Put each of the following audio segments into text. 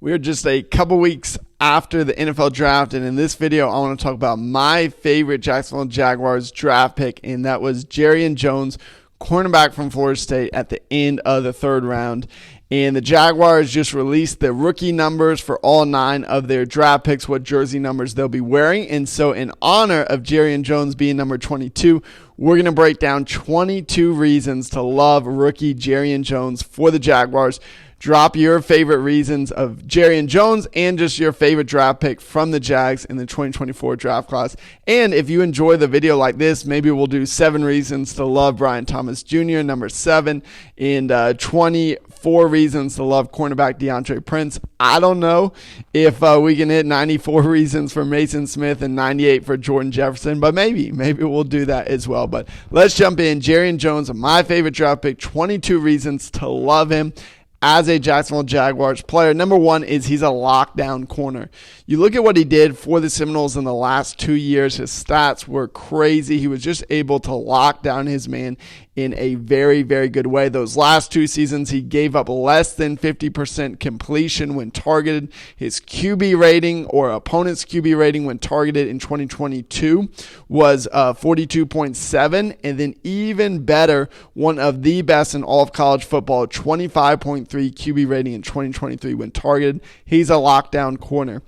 We're just a couple weeks after the NFL draft, and in this video, I want to talk about my favorite Jacksonville Jaguars draft pick, and that was Jarrian Jones, cornerback from Florida State at the end of the third round. And the Jaguars just released the rookie numbers for all 9 of their draft picks, what jersey numbers they'll be wearing. And so in honor of Jarrian Jones being number 22, we're going to break down 22 reasons to love rookie Jarrian Jones for the Jaguars. Drop your favorite reasons of Jarrian Jones and just your favorite draft pick from the Jags in the 2024 draft class. And if you enjoy the video like this, maybe we'll do 7 reasons to love Brian Thomas Jr., number 7, and 24 reasons to love cornerback DeAndre Prince. I don't know if we can hit 94 reasons for Mason Smith and 98 for Jordan Jefferson, but maybe we'll do that as well. But let's jump in. Jarrian Jones, my favorite draft pick, 22 reasons to love him as a Jacksonville Jaguars player. Number 1 is he's a lockdown corner. You look at what he did for the Seminoles in the last 2 years. His stats were crazy. He was just able to lock down his man in a very, very good way. Those last 2 seasons, he gave up less than 50% completion when targeted. His QB rating, or opponent's QB rating when targeted in 2022, was 42.7, and then even better, one of the best in all of college football, 25.3 QB rating in 2023 when targeted. He's a lockdown corner.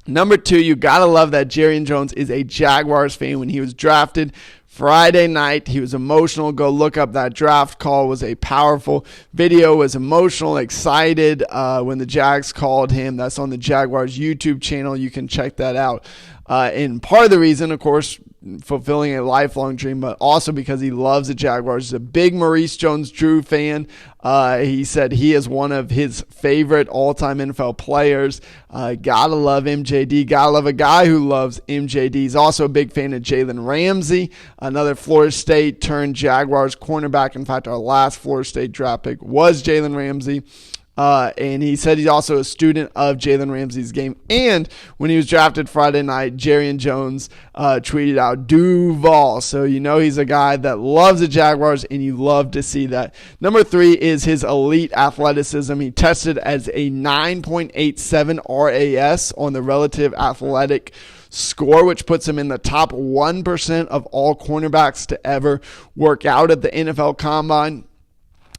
Number 2, you got to love that Jarrian Jones is a Jaguars fan. When he was drafted Friday night, he was emotional. Go look up that draft call. It was a powerful video. Was emotional, excited when the Jags called him. That's on the Jaguars YouTube channel. You can check that out. And part of the reason, of course, fulfilling a lifelong dream, but also because he loves the Jaguars. He's a big Maurice Jones-Drew fan. He said he is one of his favorite all-time NFL players. Gotta love MJD. Gotta love a guy who loves MJD. He's also a big fan of Jalen Ramsey, another Florida State turned Jaguars cornerback. In fact, our last Florida State draft pick was Jalen Ramsey. And he said he's also a student of Jalen Ramsey's game. And when he was drafted Friday night, Jarrian Jones tweeted out Duval. So you know he's a guy that loves the Jaguars, and you love to see that. Number 3 is his elite athleticism. He tested as a 9.87 RAS on the relative athletic score, which puts him in the top 1% of all cornerbacks to ever work out at the NFL Combine.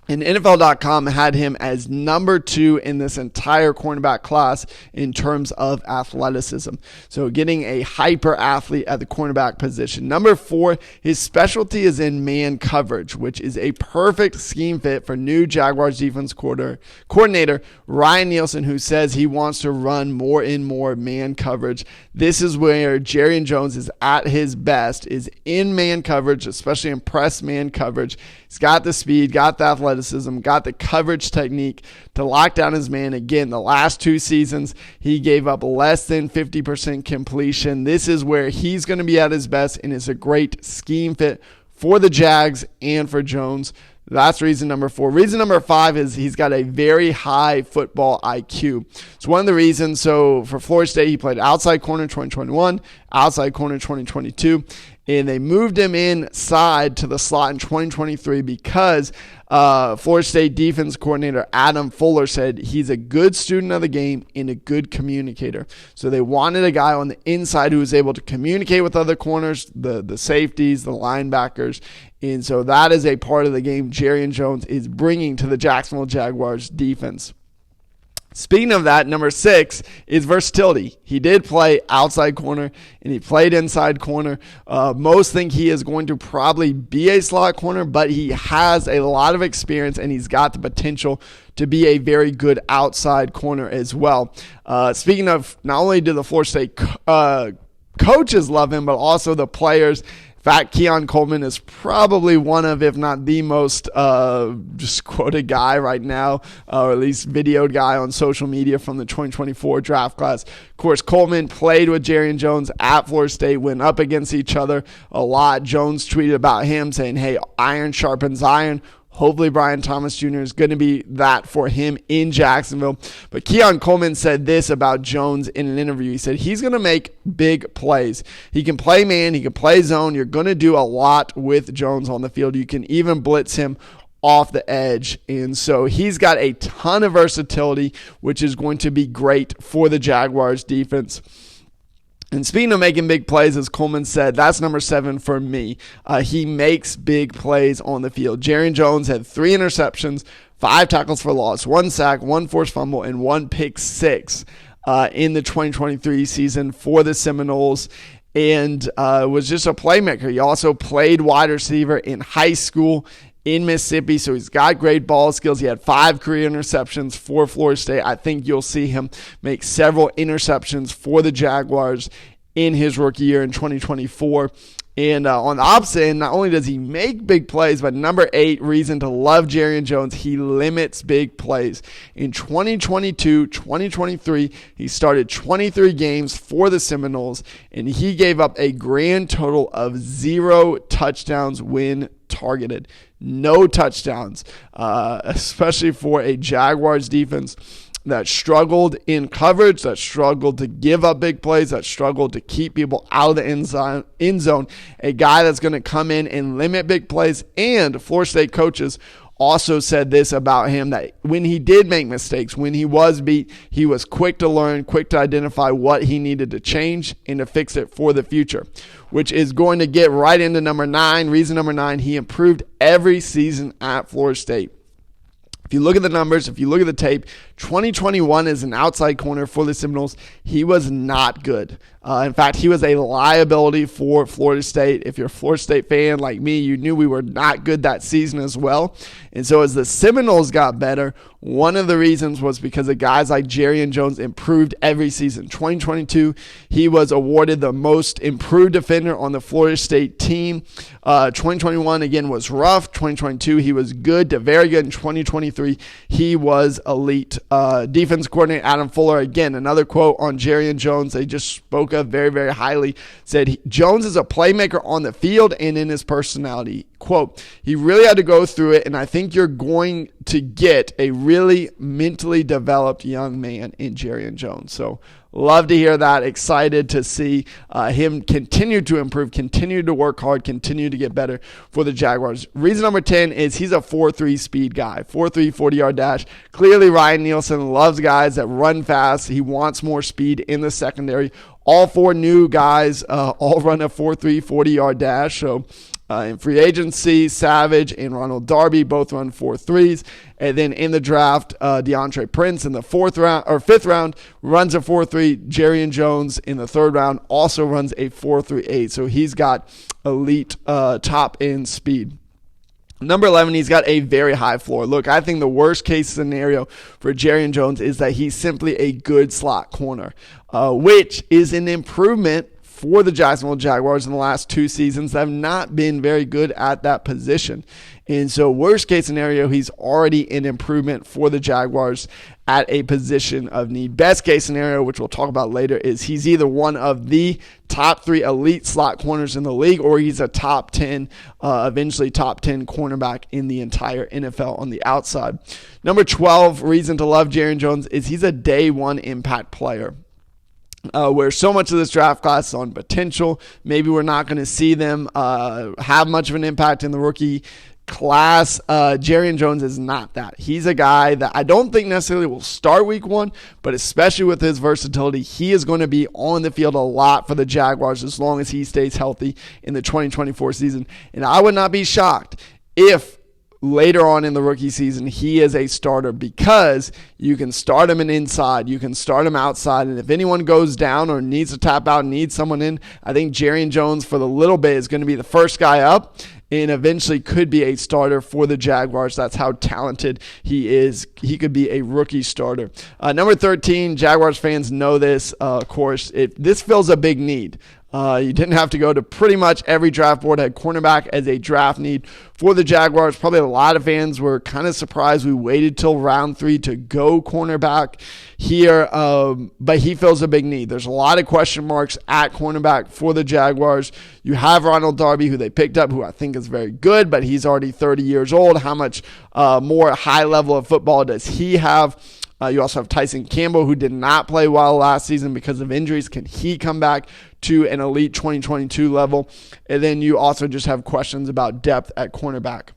And NFL.com had him as number 2 in this entire cornerback class in terms of athleticism. So getting a hyper athlete at the cornerback position. Number 4, his specialty is in man coverage, which is a perfect scheme fit for new Jaguars defense coordinator Ryan Nielsen, who says he wants to run more and more man coverage. This is where Jarrian Jones is at his best, is in man coverage, especially in press man coverage. He's got the speed, got the athleticism, got the coverage technique to lock down his man. Again, the last 2 seasons, he gave up less than 50% completion. This is where he's going to be at his best, and it's a great scheme fit for the Jags and for Jones. That's reason number 4. Reason number 5 is he's got a very high football IQ. It's one of the reasons. So for Florida State, he played outside corner 2021, outside corner 2022, and they moved him inside to the slot in 2023 because Florida State defense coordinator Adam Fuller said he's a good student of the game and a good communicator. So they wanted a guy on the inside who was able to communicate with other corners, the safeties, the linebackers. And so that is a part of the game Jarrian Jones is bringing to the Jacksonville Jaguars defense. Speaking of that, number 6 is versatility. He did play outside corner and he played inside corner. Most think he is going to probably be a slot corner, but he has a lot of experience and he's got the potential to be a very good outside corner as well. Speaking of, not only do the Florida State coaches love him, but also the players. In fact, Keon Coleman is probably one of, if not the most just quoted guy right now, or at least videoed guy on social media from the 2024 draft class. Of course, Coleman played with Jarrian Jones at Florida State, went up against each other a lot. Jones tweeted about him saying, hey, iron sharpens iron. Hopefully Brian Thomas Jr. is going to be that for him in Jacksonville. But Keon Coleman said this about Jones in an interview. He said he's going to make big plays. He can play man. He can play zone. You're going to do a lot with Jones on the field. You can even blitz him off the edge. And so he's got a ton of versatility, which is going to be great for the Jaguars defense. And speaking of making big plays, as Coleman said, that's number 7 for me. He makes big plays on the field. Jarrian Jones had 3 interceptions, 5 tackles for loss, 1 sack, 1 forced fumble, and 1 pick six in the 2023 season for the Seminoles. And was just a playmaker. He also played wide receiver in high school in Mississippi, so he's got great ball skills. He had 5 career interceptions for Florida State. I think you'll see him make several interceptions for the Jaguars in his rookie year in 2024. And on the opposite end, not only does he make big plays, but number 8 reason to love Jarrian Jones, he limits big plays. In 2022, 2023, he started 23 games for the Seminoles, and he gave up a grand total of 0 touchdowns when targeted. No touchdowns, especially for a Jaguars defense that struggled in coverage, that struggled to give up big plays, that struggled to keep people out of the end zone. A guy that's going to come in and limit big plays. And Florida State coaches also said this about him, that when he did make mistakes, when he was beat, he was quick to learn, quick to identify what he needed to change and to fix it for the future, which is going to get right into number 9. Reason number 9, he improved every season at Florida State. If you look at the numbers, if you look at the tape, 2021 as an outside corner for the Seminoles, he was not good. In fact, he was a liability for Florida State. If you're a Florida State fan like me, you knew we were not good that season as well. And so as the Seminoles got better, one of the reasons was because of guys like Jarrian Jones improved every season. 2022, he was awarded the most improved defender on the Florida State team. 2021, again, was rough. 2022, he was good to very good. In 2023, he was elite. Defense coordinator Adam Fuller, again, another quote on Jarrian Jones they just spoke of very, very highly, said Jones is a playmaker on the field and in his personality. Quote, he really had to go through it, and I think you're going to get a really mentally developed young man in Jarrian Jones. So love to hear that. Excited to see him continue to improve, continue to work hard, continue to get better for the Jaguars. Reason number 10 is he's a 4.3 speed guy, 4.3 40-yard dash. Clearly, Ryan Nielsen loves guys that run fast. He wants more speed in the secondary. All 4 new guys all run a 4.3 40-yard dash. So in free agency, Savage and Ronald Darby both run 4.3s. And then in the draft, DeAndre Prince in the 5th round runs a 4.3. Jarrian Jones in the 3rd round also runs a 4.38. So he's got elite top end speed. Number 11, he's got a very high floor. Look, I think the worst case scenario for Jarrian Jones is that he's simply a good slot corner, which is an improvement for the Jacksonville Jaguars in the last 2 seasons that have not been very good at that position. And so worst case scenario, he's already an improvement for the Jaguars at a position of need. Best case scenario, which we'll talk about later, is he's either one of the top 3 elite slot corners in the league, or he's a top 10, eventually top 10 cornerback in the entire NFL on the outside. Number 12, reason to love Jarrian Jones is he's a day 1 impact player. Where so much of this draft class is on potential. Maybe we're not going to see them have much of an impact in the rookie class. Jarrian Jones is not that. He's a guy that I don't think necessarily will start week 1, but especially with his versatility, he is going to be on the field a lot for the Jaguars as long as he stays healthy in the 2024 season. And I would not be shocked if later on in the rookie season, he is a starter, because you can start him in inside, you can start him outside, and if anyone goes down or needs to tap out and needs someone in, I think Jarrian Jones for the little bit is going to be the first guy up and eventually could be a starter for the Jaguars. That's how talented he is. He could be a rookie starter. Number 13, Jaguars fans know this, of course. This fills a big need. You didn't have to go to pretty much every draft board had cornerback as a draft need for the Jaguars. Probably a lot of fans were kind of surprised we waited till round 3 to go cornerback here, but he fills a big need. There's a lot of question marks at cornerback for the Jaguars. You have Ronald Darby, who they picked up, who I think is very good, but he's already 30 years old. How much more high level of football does he have? You also have Tyson Campbell, who did not play well last season because of injuries. Can he come back to an elite 2022 level? And then you also just have questions about depth at cornerback.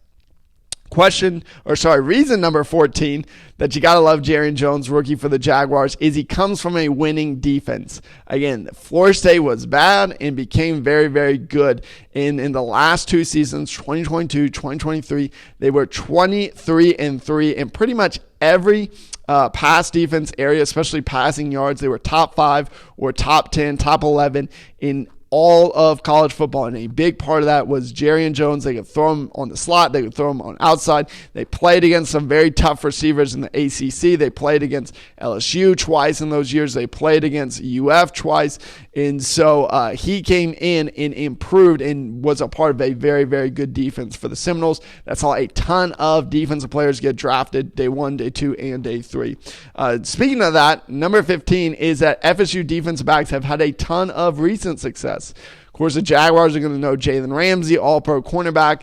Reason number 14 that you got to love Jarrian Jones, rookie for the Jaguars, is he comes from a winning defense. Again, Florida State was bad and became very, very good. In the last two seasons, 2022, 2023, they were 23-3 in pretty much every pass defense area, especially passing yards. They were top 5 or top 10, top 11 in all of college football, and a big part of that was Jarrian Jones. They could throw him on the slot, they could throw him on outside. They played against some very tough receivers in the ACC. They played against LSU twice in those years. They played against UF twice, and so he came in and improved and was a part of a very, very good defense for the Seminoles. That's how a ton of defensive players get drafted day 1, day 2, and day 3. Speaking of that, number 15 is that FSU defensive backs have had a ton of recent success. Of course, the Jaguars are going to know Jalen Ramsey, all-pro cornerback,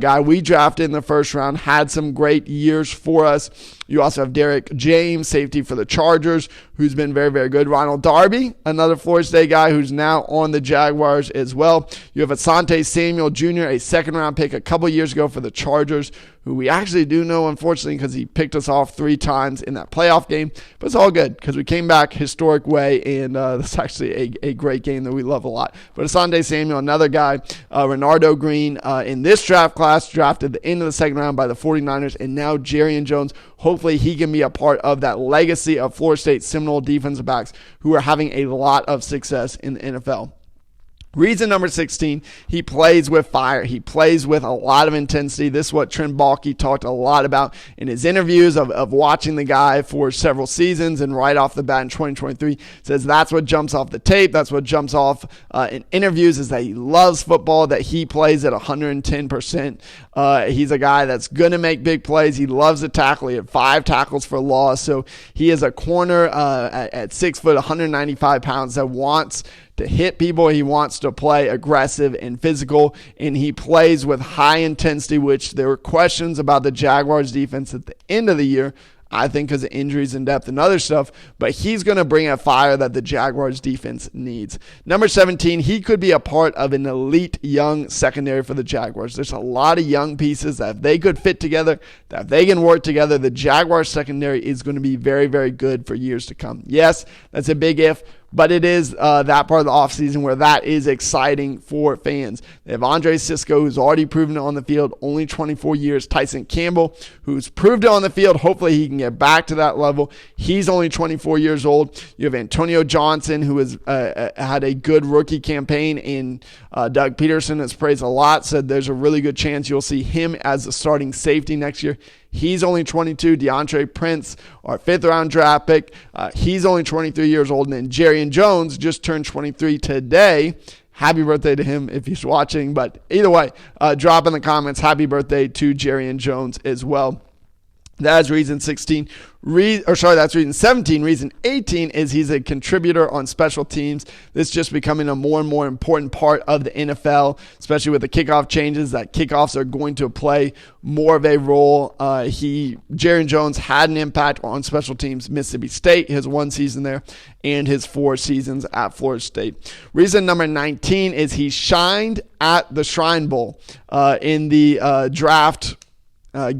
guy we drafted in the first round, had some great years for us. You also have Derek James, safety for the Chargers, who's been very, very good. Ronald Darby, another Florida State guy who's now on the Jaguars as well. You have Asante Samuel Jr., a second-round pick a couple years ago for the Chargers, who we actually do know, unfortunately, because he picked us off 3 times in that playoff game. But it's all good because we came back historic way, and that's actually a great game that we love a lot. But Asante Samuel, another guy. Renardo Green in this draft class, drafted the end of the second round by the 49ers, and now Jarrian Jones. Hopefully he can be a part of that legacy of Florida State Seminole defensive backs who are having a lot of success in the NFL. Reason number 16, he plays with fire. He plays with a lot of intensity. This is what Trent Baalke talked a lot about in his interviews of watching the guy for several seasons, and right off the bat in 2023 says that's what jumps off the tape. That's what jumps off in interviews, is that he loves football, that he plays at 110%. He's a guy that's going to make big plays. He loves to tackle. He had 5 tackles for loss. So he is a corner at 6 foot, 195 pounds that wants to hit people. He wants to play aggressive and physical, and he plays with high intensity, which there were questions about the Jaguars defense at the end of the year, I think because of injuries and depth and other stuff, but he's going to bring a fire that the Jaguars defense needs. Number 17, he could be a part of an elite young secondary for the Jaguars. There's a lot of young pieces that if they could fit together, that if they can work together, the Jaguars secondary is going to be very, very good for years to come. Yes, that's a big if, but it is that part of the offseason where that is exciting for fans. They have Andre Sisco, who's already proven it on the field, only 24 years. Tyson Campbell, who's proved it on the field. Hopefully he can get back to that level. He's only 24 years old. You have Antonio Johnson, who has had a good rookie campaign, and Doug Peterson has praised a lot, said there's a really good chance you'll see him as the starting safety next year. He's only 22. DeAndre Prince, our 5th-round draft pick, he's only 23 years old. And then Jarrian Jones just turned 23 today. Happy birthday to him if he's watching. But either way, drop in the comments, happy birthday to Jarrian Jones as well. That's reason 16. That's reason 17. Reason 18 is he's a contributor on special teams. This is just becoming a more and more important part of the NFL, especially with the kickoff changes, that kickoffs are going to play more of a role. Jarrian Jones had an impact on special teams. Mississippi State, his 1 season there, and his 4 seasons at Florida State. Reason number 19 is he shined at the Shrine Bowl in the draft.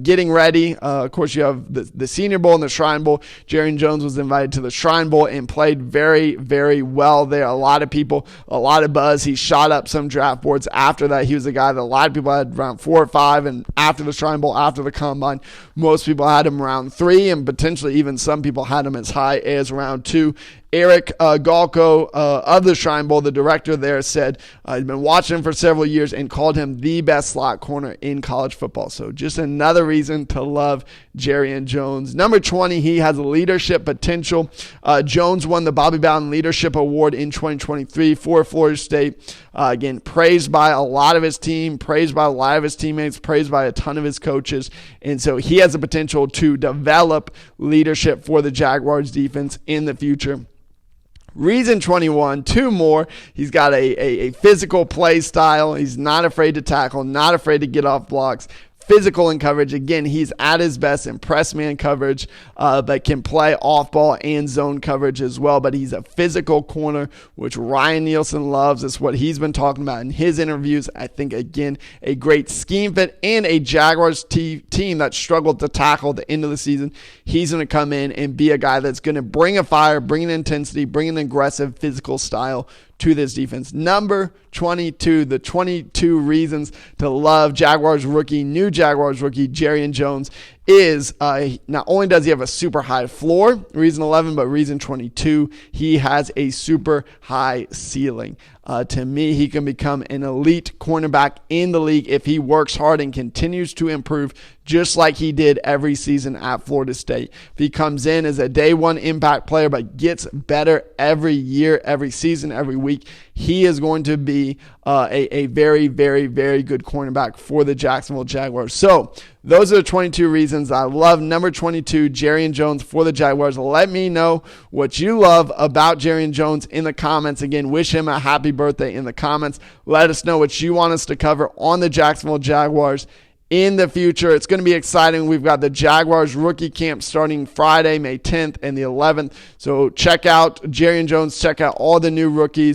Getting ready. Of course, you have the Senior Bowl and the Shrine Bowl. Jarrian Jones was invited to the Shrine Bowl and played very, very well there. A lot of people, a lot of buzz. He shot up some draft boards after that. He was a guy that a lot of people had around 4 or 5, and after the Shrine Bowl, after the Combine, most people had him around 3, and potentially even some people had him as high as around 2. Eric Galko of the Shrine Bowl, the director there, said he'd been watching him for several years and called him the best slot corner in college football. So just another reason to love Jarrian Jones. Number 20, he has leadership potential. Jones won the Bobby Bowden Leadership Award in 2023 for Florida State. Again, praised by a lot of his team, praised by a lot of his teammates, praised by a ton of his coaches. And so he has the potential to develop leadership for the Jaguars defense in the future. Reason 21, 2 more. He's got a physical play style. He's not afraid to tackle, not afraid to get off blocks. physical in coverage. Again, he's at his best in press man coverage, but can play off ball and zone coverage as well. But he's a physical corner, which Ryan Nielsen loves. It's what he's been talking about in his interviews. I think, again, a great scheme fit and a Jaguars team that struggled to tackle at the end of the season. He's going to come in and be a guy that's going to bring a fire, bring an intensity, bring an aggressive physical style to this defense. Number 22, the 22 reasons to love new Jaguars rookie, Jarrian Jones, is not only does he have a super high floor, reason 11, but reason 22, he has a super high ceiling. To me, he can become an elite cornerback in the league if he works hard and continues to improve just like he did every season at Florida State. If he comes in as a day one impact player but gets better every year, every season, every week, he is going to be a very, very, very good cornerback for the Jacksonville Jaguars. So those are the 22 reasons I love number 22, Jarrian Jones for the Jaguars. Let me know what you love about Jarrian Jones in the comments. Again, wish him a happy birthday in the comments. Let us know what you want us to cover on the Jacksonville Jaguars in the future. It's going to be exciting. We've got the Jaguars rookie camp starting Friday, May 10th and the 11th. So check out Jarrian Jones. Check out all the new rookies.